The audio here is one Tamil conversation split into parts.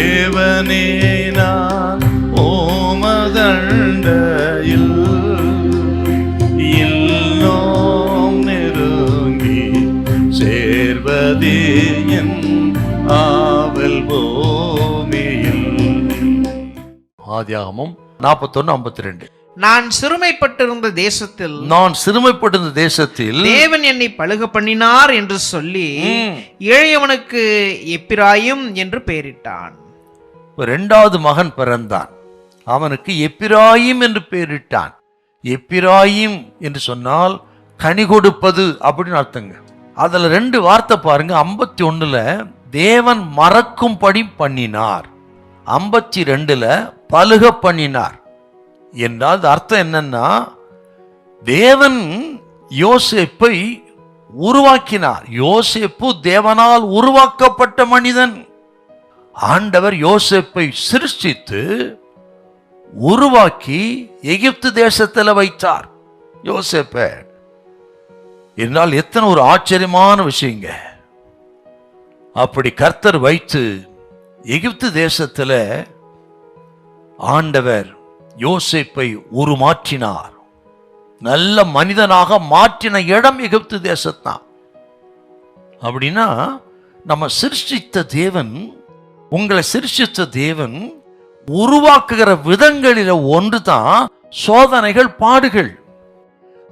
தேவனே நான் ஓமதண்டையில் இன்னும் நெருங்கி சேர்வதே என் ஆவல் பூமியில். ஆதியாகமம் 41:52. நான் சிறுமைப்பட்டிருந்த தேசத்தில் தேவன் என்னை பழுக பண்ணினார் என்று சொல்லி இளையவனுக்கு எப்பிராயிம் என்று பெயரிட்டான். இரண்டாவது மகன் பிறந்தான், அவனுக்கு எப்பிராயிம் என்று பெயரிட்டான். எப்பிராயிம் என்று சொன்னால் கனி கொடுப்பது அப்படின்னு அர்த்தங்க. அதுல 2 வார்த்தை பாருங்க. 51ல தேவன் மறக்கும்படி பண்ணினார், 52ல பலுக பண்ணினார் என்றால் அர்த்தம் என்னன்னா, தேவன் யோசேப்பை உருவாக்கினார். யோசேப்பு தேவனால் உருவாக்கப்பட்ட மனிதன். ஆண்டவர் யோசேப்பை சிருஷ்டித்து உருவாக்கி எகிப்து தேசத்தில் வைத்தார் யோசேப்பை என்றால் எத்தனை ஒரு ஆச்சரியமான விஷயங்க. அப்படி கர்த்தர் வைத்து எகிப்து தேசத்தில் ஆண்டவர் யோசேப்பை உருமாற்றினார். நல்ல மனிதனாக மாற்றின இடம் எகிப்து தேசத்தான். அப்படின்னா நம்ம சிருஷ்டித்த தேவன், உங்களை சிருஷ்டித்த தேவன் உருவாக்குகிற விதங்களில் ஒன்று தான் சோதனைகள், பாடுகள்.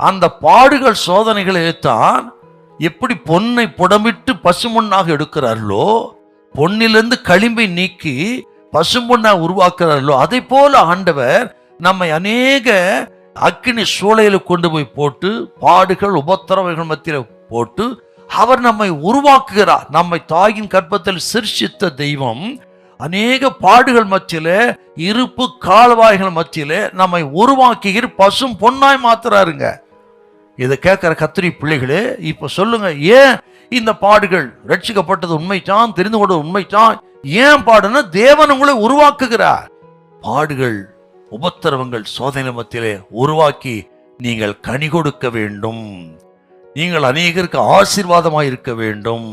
அந்த பாடுகள் சோதனைகளைத்தான் எப்படி பொன்னை புடமிட்டு பசுமொன்னாக எடுக்கிறார்களோ, பொன்னிலிருந்து களிம்பை நீக்கி பசும்பொன்னா உருவாக்குறார்களோ, அதை போல ஆண்டவர் நம்மை அநேக அக்கினி சூளையில கொண்டு போய் போட்டு பாடுகள் உபத்திரவங்கள் மத்தியில் போட்டு அவர் நம்மை உருவாக்குகிறார். நம்மை தாயின் கர்ப்பத்தில் சிருஷ்டித்த தெய்வம் அநேக பாடுகள் மத்தியில, இருப்பு கால்வாய்கள் மத்தியில நம்மை உருவாக்குகிற பசும் பொன்னாய் மாத்துறாருங்க. இதை கேட்கிற கத்திரி பிள்ளைகளே, இப்ப சொல்லுங்க, ஏன் இந்த பாடுகள்? ரட்சிக்கப்பட்டது உண்மைதான், தெரிந்து கொண்டது உண்மைதான். ஏன் பாடுனா தேவன் உங்களை உருவாக்குகிறார். பாடுகள் உபத்திரவங்கள் சோதனை மத்தியிலே உருவாக்கி நீங்கள் கனி கொடுக்க வேண்டும், நீங்கள் அநேகருக்கு ஆசீர்வாதமாய் இருக்க வேண்டும்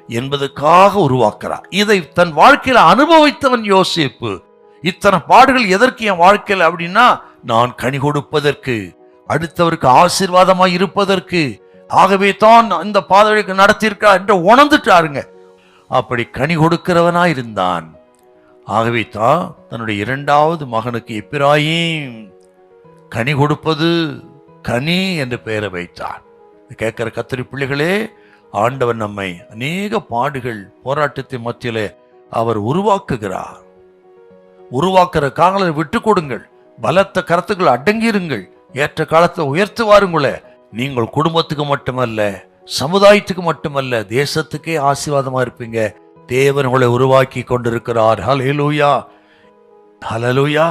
என்பதற்காக உருவாக்குறார். இதை தன் வாழ்க்கையில அனுபவித்தவன் யோசேப்பு. இத்தனை பாடுகள் எதற்கு என் வாழ்க்கையில் அப்படின்னா, நான் கனி கொடுப்பதற்கு, அடுத்தவருக்கு ஆசீர்வாதமாய் இருப்பதற்கு. ஆகவே தான் இந்த பாதைக்கு நடத்தியிருக்கா என்று உணர்ந்துட்டாருங்க. அப்படி கனி கொடுக்கிறவனாய் இருந்தான். ஆகவே தான் தன்னுடைய 2வது மகனுக்கு எப்பிராயிம், கனி கொடுப்பது, கனி என்று பெயரை வைத்தான். கேட்கிற கத்திரி பிள்ளைகளே, ஆண்டவர் நம்மை அநேக பாடுகள் போராட்டத்தின் மத்தியிலே அவர் உருவாக்குகிறார். உருவாக்குற காலங்களை விட்டு கொடுங்கள், பலத்த கருத்துக்கள் அடங்கிருங்கள், ஏற்ற காலத்தை உயர்த்து வாருங்களே. நீங்கள் குடும்பத்துக்கு மட்டுமல்ல, சமுதாயத்துக்கு மட்டுமல்ல, தேசத்துக்கே ஆசீர்வாதமா இருப்பீங்க. தேவன் உங்களை உருவாக்கி கொண்டிருக்கிறார். ஹல்லேலூயா, ஹல்லேலூயா.